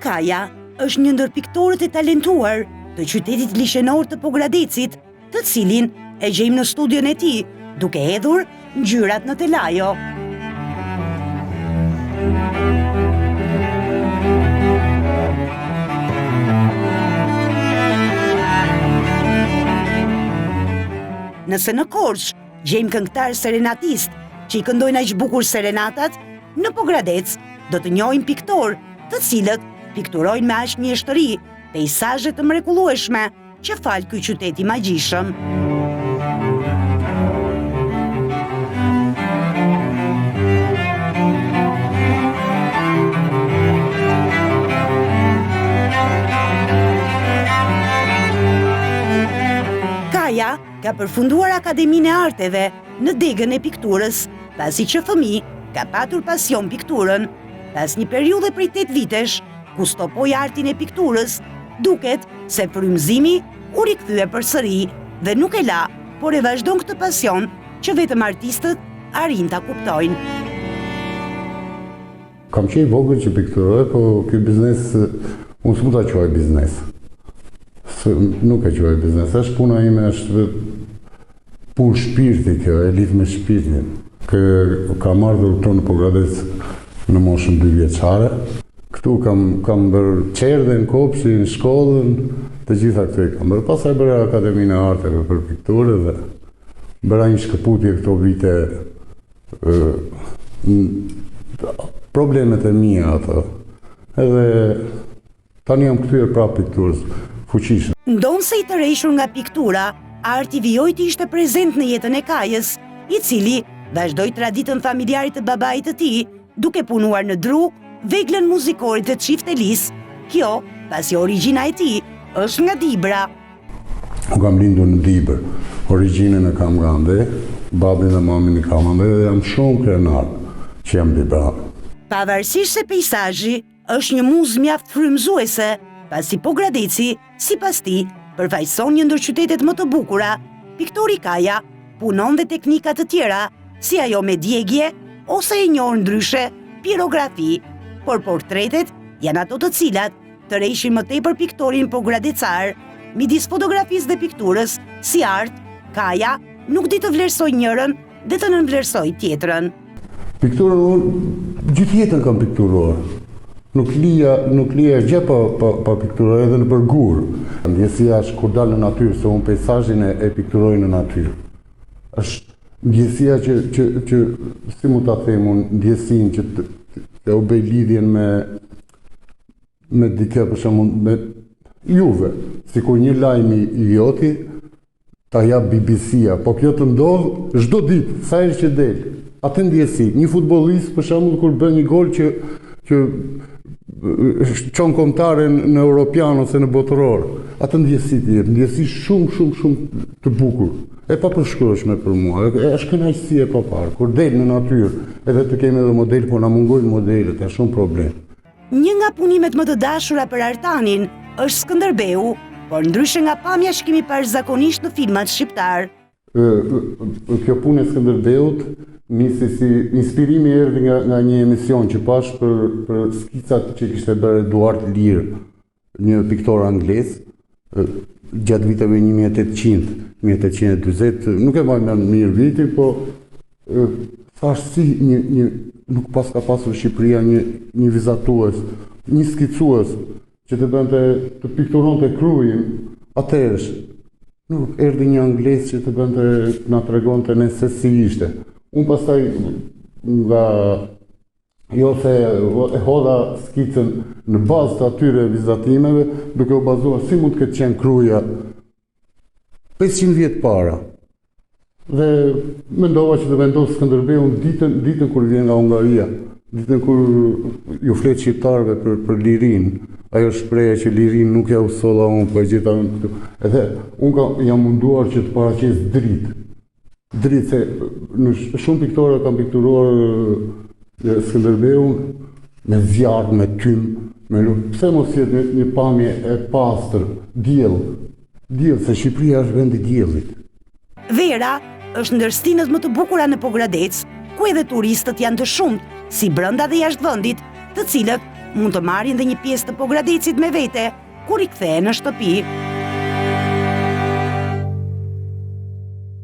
Kaja është një ndër piktorët e talentuar të qytetit lishenor të Pogradecit, të cilin e gjejmë në studion e tij, duke hedhur ngjyrat në telajo. Nëse në Korçë gjejmë këngëtar serenatist që i këndojnë aq bukur serenatat, në Pogradec do të njohim piktor, të cilët pikturojnë me aq mjeshtëri peizazhe të mrekullueshme që fal ky qytet i magjishëm. Kaja ka përfunduar Akademinë e Arteve në degën e pikturës, pasi që fëmijë ka patur pasion pikturën. Pas një periudhe prej 8 vitesh, ku stopoi artin e pikturës, duket se frymëzimi u rikthye përsëri dhe nuk e la, por e vazhdon këtë pasion që vetëm artistët arrin ta kuptojnë. Kam qenë vogël që pikturoj, po ky biznes unë s'mund ta quaj biznes. Nuk e quaj biznes, është puna ime, është punë shpirti kjo, e lidh me shpirtin. Kam ardhur këtu në Pogradec në moshën 2 vjeçare. Këtu kam bërë qerdhen, kopshin, shkollën, të gjitha këtu i kam bërë. Pastaj bëra Akademinë e Arteve për pikturë dhe bëra një shkëputje këto vite, problemet e mia ato. Edhe tani jam kthyer prapë pikturës fuqishëm. Ndonë se i tërhequr nga piktura, arti vijoi të ishte prezent në jetën e Kajës, i cili vazhdoi traditën familjare të babait të tij, duke punuar në dru, veglën muzikore të Çiftelis. Kjo, pasi origjina e tij është nga Dibra. Unë kam lindur në Dibër, origjinën e kam nga ande, babin dhe mamin e kam ande dhe jam shumë krenar që jam Dibra. Pavarësisht se peizazhi është një muzë mjaft frymëzuese, pasi Pogradeci, sipas tij, përfaqëson një ndër qytetet më të bukura, piktori Kaja punon dhe teknika të tjera, si ajo me djegje ose e njohur ndryshe pirografi, por portretet janë ato të cilat tërheqin më tepër piktorin pogradecar. Midis fotografisë dhe pikturës, si art, Kaja nuk di të vlerësoj njërin dhe të nënvlerësoj tjetrën. Pikturën gjithë jetën kam pikturuar. Nuk lija gjë pa pikturoj edhe në përgur. Ndjesia është kur dal në natyrë, se unë peizazhin e pikturoj në natyrë. Është ndjesia që si mund ta them unë, ndjesinë që të u bëj lidhjen me dikë, për shembull me juve, sikur një lajm i joti ta jap BBC-ja, po kjo të ndodh çdo ditë, sa herë që del. Atë ndjesi, një futbollist për shembull kur bën një gol që çon kombëtare në Europian ose në botëror, atë ndjesi tjetër, ndjesi shumë të bukur, e papërshkrueshme për mua, është kënaqësi e papar, kur del në natyrë, edhe të kemi edhe model, por na mungojnë modelet, është shumë problem. Një nga punimet më të dashura për Artanin është Skënderbeu, por ndryshe nga pamja që kemi parë zakonisht në filmat shqiptar. Kjo punë e Skënderbeut nisi si inspirimi erdhi nga një emision që pash për skicat që kishte bërë Eduard Lear, një piktor anglez, gjatë viteve 1800-1840, nuk e mbaj mend mirë vitin, po thash si nuk pas ka pasur Shqipëria një vizatues, një skicues që të pikturonte krujin, atëherë nuk erdhi një anglez që na tregonte ne se si ishte. Unë pastaj nga jo se e hodha skicën në bazë të atyre vizatimeve, duke u bazuar si mund të ketë qenë kruja 500 vjet para. Dhe mendova që të vendos Skënderbeun ditën kur vjen nga Hungaria, ditën kur ju flet shqiptarëve për lirinë. Ajo shprehje që lirinë nuk ja u solla unë, po e gjeta këtu. Edhe unë jam munduar që të paraqes dritë, se në shumë piktore kam pikturuar Skënderbeun me zjarr, me tym, me luftë. Pse mos jetë një pamje e pastër, diell, se Shqipëria është vendi i diellit. Vera është ndër stinët më të bukura në Pogradec, ku edhe turistët janë të shumtë, si brenda dhe jashtë vendit, të cilët mund të marrin dhe një pjesë të Pogradecit me vete kur i kthehen në shtëpi.